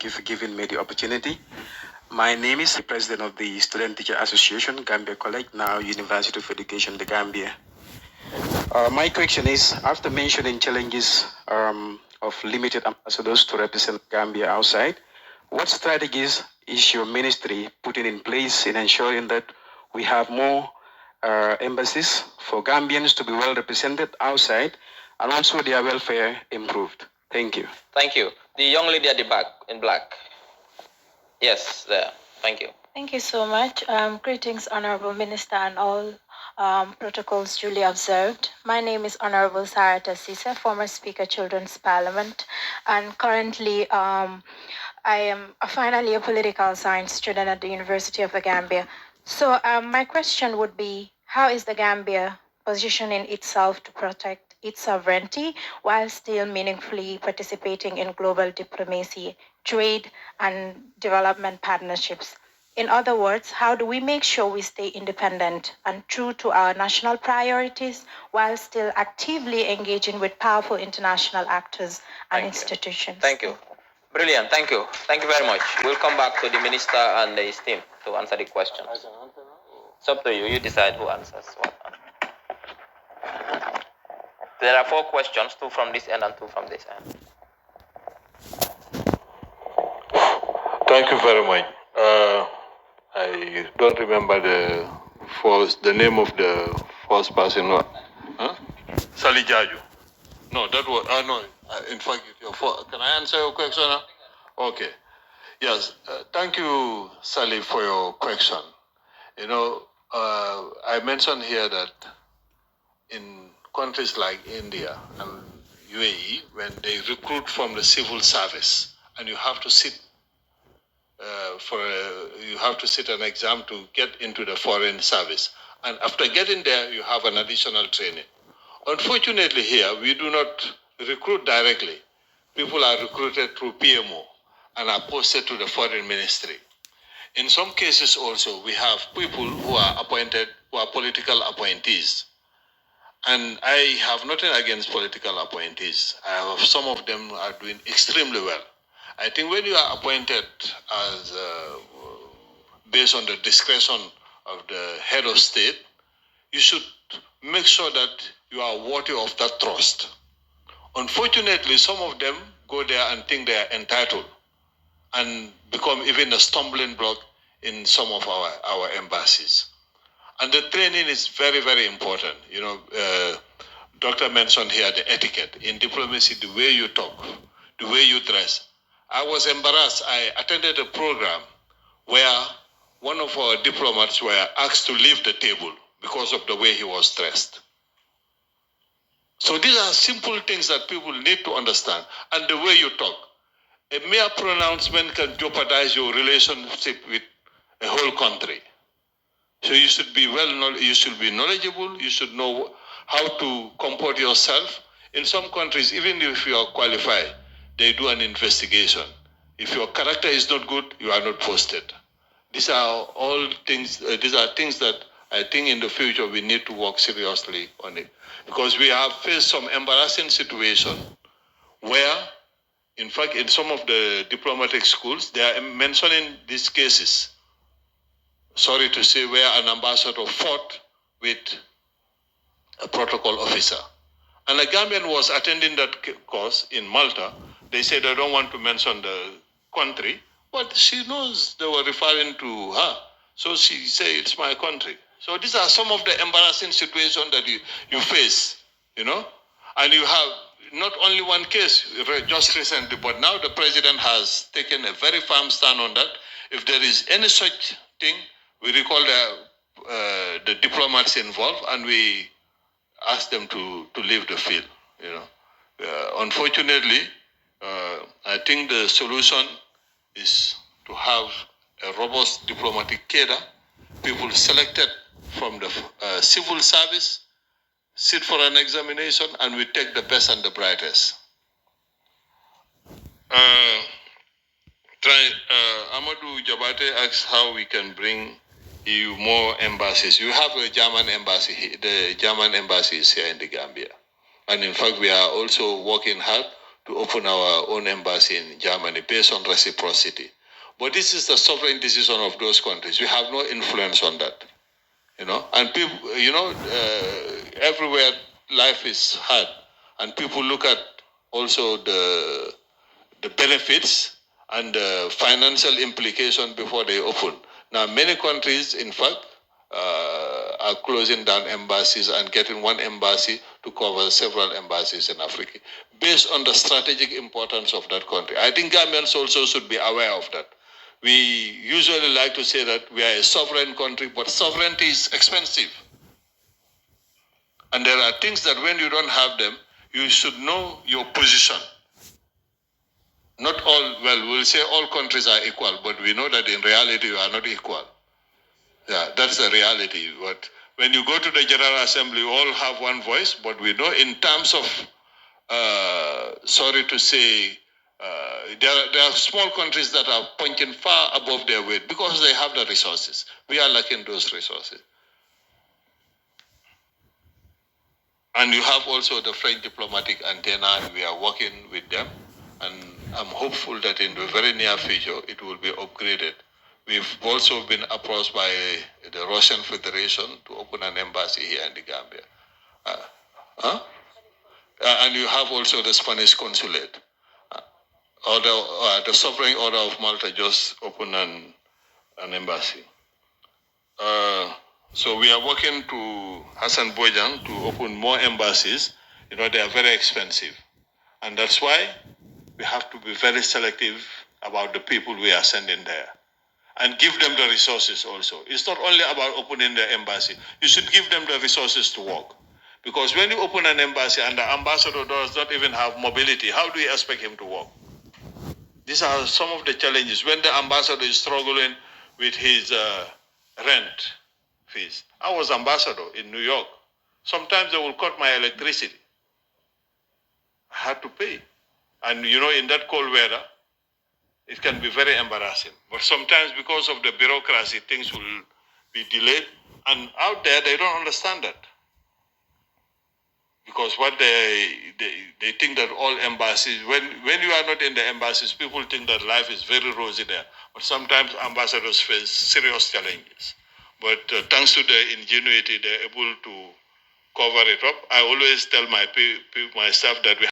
you for giving me the opportunity. My name is the president of the Student Teacher Association, Gambia College, now University of Education, the Gambia. My question is, after mentioning challenges of limited ambassadors to represent Gambia outside, what strategies is your ministry putting in place in ensuring that we have more embassies for Gambians to be well represented outside and also their welfare improved? Thank you. Thank you. The young lady at the back in black. Yes, there. Thank you. Thank you so much. Greetings, Honorable Minister, and all protocols duly observed. My name is Honorable Sarata Sisa, former Speaker, Children's Parliament, and currently I am finally a political science student at the University of the Gambia. So my question would be, how is the Gambia positioning itself to protect its sovereignty while still meaningfully participating in global diplomacy, trade, and development partnerships? In other words, how do we make sure we stay independent and true to our national priorities while still actively engaging with powerful international actors and institutions? Thank you. Brilliant. Thank you. Thank you very much. We'll come back to the minister and his team to answer the questions. It's up to you. You decide who answers what. There are 4 questions, 2 from this end and 2 from this end. Thank you very much. I don't remember the name of the first person. Huh? Sali Jaju. No, that was, no, in fact, can I answer your question? Okay. Yes, thank you, Sally, for your question. You know, I mentioned here that in countries like India and UAE, when they recruit from the civil service, and you have to sit you have to sit an exam to get into the foreign service. And after getting there, you have an additional training. Unfortunately here, we do not recruit directly. People are recruited through PMO and are posted to the foreign ministry. In some cases also, we have people who are appointed, who are political appointees. And I have nothing against political appointees. Some of them are doing extremely well. I think when you are appointed as based on the discretion of the head of state, you should make sure that you are worthy of that trust. Unfortunately, some of them go there and think they are entitled and become even a stumbling block in some of our embassies. And the training is very, very important. You know, Doctor mentioned here the etiquette. In diplomacy, the way you talk, the way you dress. I was embarrassed. I attended a program where one of our diplomats were asked to leave the table because of the way he was dressed. So these are simple things that people need to understand. And the way you talk. A mere pronouncement can jeopardize your relationship with a whole country. So you should be you should be knowledgeable, you should know how to comport yourself. In some countries, even if you are qualified, they do an investigation. If your character is not good, you are not posted. These are all things, these are things that I think in the future we need to work seriously on it. Because we have faced some embarrassing situation where, in fact, in some of the diplomatic schools, they are mentioning these cases. Sorry to say, where an ambassador fought with a protocol officer. And a Gambian was attending that course in Malta. They said they don't want to mention the country, but she knows they were referring to her. So she said, it's my country. So these are some of the embarrassing situations that you face, you know? And you have not only one case just recently, but now the president has taken a very firm stand on that. If there is any such thing, we recall the diplomats involved and we ask them to leave the field, you know. Unfortunately, I think the solution is to have a robust diplomatic cadre, people selected from the civil service, sit for an examination, and we take the best and the brightest. Amadou Jabate asks how we can bring EU more embassies. You have a German embassy. The German embassy is here in the Gambia. And in fact, we are also working hard to open our own embassy in Germany based on reciprocity. But this is the sovereign decision of those countries. We have no influence on that, And people, everywhere life is hard, and people look at also the benefits and the financial implication before they open. Now, many countries, in fact, are closing down embassies and getting one embassy to cover several embassies in Africa, based on the strategic importance of that country. I think Gambians also should be aware of that. We usually like to say that we are a sovereign country, but sovereignty is expensive. And there are things that when you don't have them, you should know your position. Not all, well, we'll say all countries are equal, but we know that in reality you are not equal. Yeah, that's the reality. But when you go to the General Assembly, we all have one voice, but we know in terms of, sorry to say, there are small countries that are punching far above their weight because they have the resources. We are lacking those resources. And you have also the French diplomatic antenna, and we are working with them. And I'm hopeful that in the very near future, it will be upgraded. We've also been approached by the Russian Federation to open an embassy here in the Gambia. And you have also the Spanish consulate. The Sovereign Order of Malta just opened an embassy. So we are working to Hassan Bojang to open more embassies. They are very expensive. And that's why we have to be very selective about the people we are sending there. And give them the resources also. It's not only about opening the embassy. You should give them the resources to work. Because when you open an embassy and the ambassador does not even have mobility, how do you expect him to work? These are some of the challenges. When the ambassador is struggling with his rent fees. I was ambassador in New York. Sometimes they will cut my electricity. I had to pay. And in that cold weather, it can be very embarrassing. But sometimes because of the bureaucracy, things will be delayed. And out there, they don't understand that. Because what they think that all embassies, when you are not in the embassies, people think that life is very rosy there. But sometimes ambassadors face serious challenges. But thanks to the ingenuity, they're able to cover it up. I always tell my staff that we